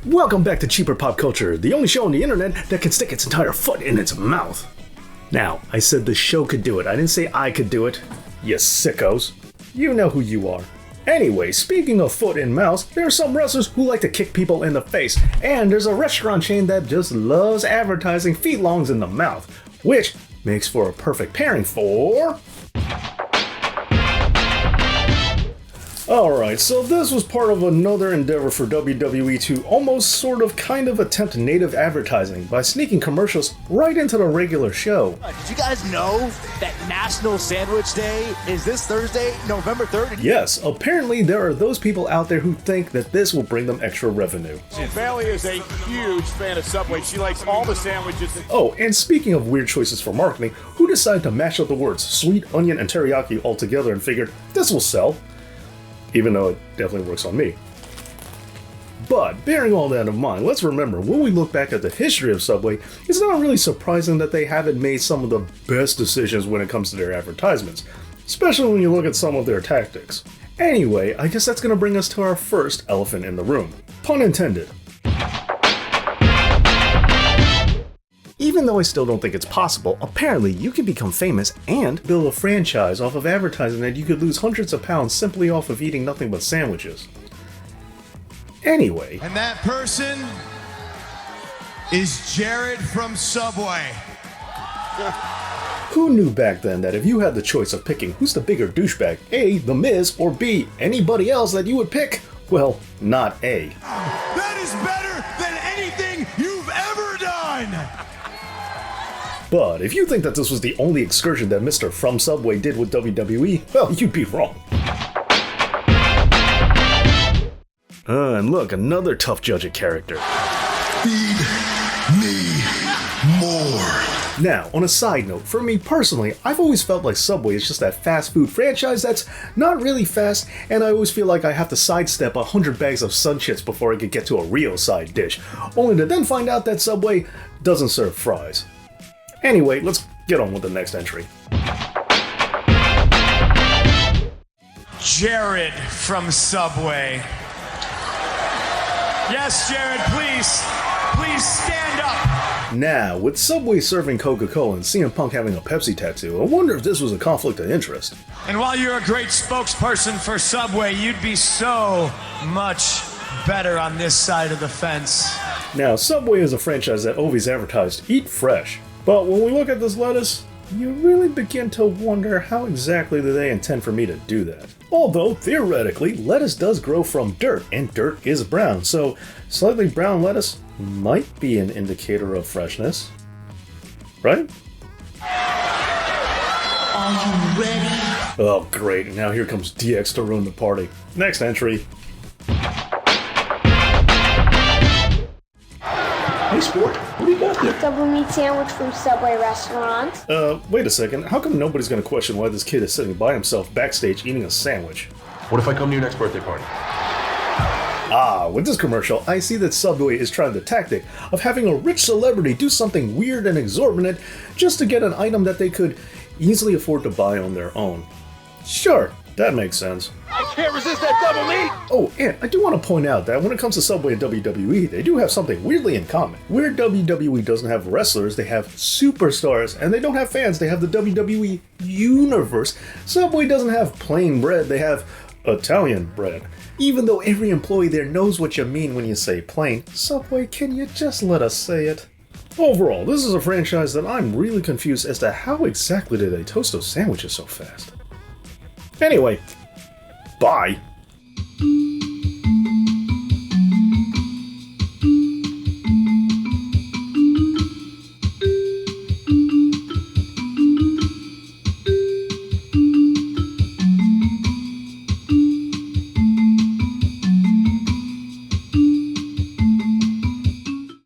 Welcome back to Cheaper Pop Culture, the only show on the internet that can stick its entire foot in its mouth. Now, I said the show could do it, I didn't say I could do it. You sickos. You know who you are. Anyway, speaking of foot in mouths, there are some wrestlers who like to kick people in the face, and there's a restaurant chain that just loves advertising feet-longs in the mouth, which makes for a perfect pairing for... Alright, so this was part of another endeavor for WWE to almost sort of kind of attempt native advertising by sneaking commercials right into the regular show. Did you guys know that National Sandwich Day is this Thursday, November 3rd? Yes, apparently there are those people out there who think that this will bring them extra revenue. Bailey is a huge fan of Subway. She likes all the sandwiches. Oh, and speaking of weird choices for marketing, who decided to mash up the words sweet, onion, and teriyaki all together and figured this will sell? Even though it definitely works on me. But, bearing all that in mind, let's remember, when we look back at the history of Subway, it's not really surprising that they haven't made some of the best decisions when it comes to their advertisements, especially when you look at some of their tactics. Anyway, I guess that's going to bring us to our first elephant in the room. Pun intended. Even though I still don't think it's possible, apparently you can become famous and build a franchise off of advertising that you could lose hundreds of pounds simply off of eating nothing but sandwiches. Anyway. And that person is Jared from Subway. Who knew back then that if you had the choice of picking who's the bigger douchebag, A, The Miz, or B, anybody else that you would pick? Well, not A. That is better than anything you've ever done! But if you think that this was the only excursion that Mr. From Subway did with WWE, well, you'd be wrong. And look, another tough judging character. Feed me more. Now, on a side note, for me personally, I've always felt like Subway is just that fast food franchise that's not really fast, and I always feel like I have to sidestep 100 bags of Sun Chips before I could get to a real side dish, only to then find out that Subway doesn't serve fries. Anyway, let's get on with the next entry. Jared from Subway. Yes, Jared, please stand up. Now, with Subway serving Coca-Cola and CM Punk having a Pepsi tattoo, I wonder if this was a conflict of interest. And while you're a great spokesperson for Subway, you'd be so much better on this side of the fence. Now, Subway is a franchise that always advertised eat fresh. But when we look at this lettuce, you really begin to wonder how exactly do they intend for me to do that. Although, theoretically, lettuce does grow from dirt, and dirt is brown, so slightly brown lettuce might be an indicator of freshness. Right? Are you ready? Oh great, now here comes DX to ruin the party. Next entry. Hey, sport, what do you got there? Double meat sandwich from Subway restaurant. Wait a second. How come nobody's gonna question why this kid is sitting by himself backstage eating a sandwich? What if I come to your next birthday party? With this commercial, I see that Subway is trying the tactic of having a rich celebrity do something weird and exorbitant just to get an item that they could easily afford to buy on their own. Sure, that makes sense. I can't resist that double meat! Oh, and I do want to point out that when it comes to Subway and WWE, they do have something weirdly in common. Where WWE doesn't have wrestlers, they have superstars, and they don't have fans, they have the WWE Universe. Subway doesn't have plain bread, they have Italian bread. Even though every employee there knows what you mean when you say plain, Subway, can you just let us say it? Overall, this is a franchise that I'm really confused as to how exactly did they toast those sandwiches so fast. Anyway, bye.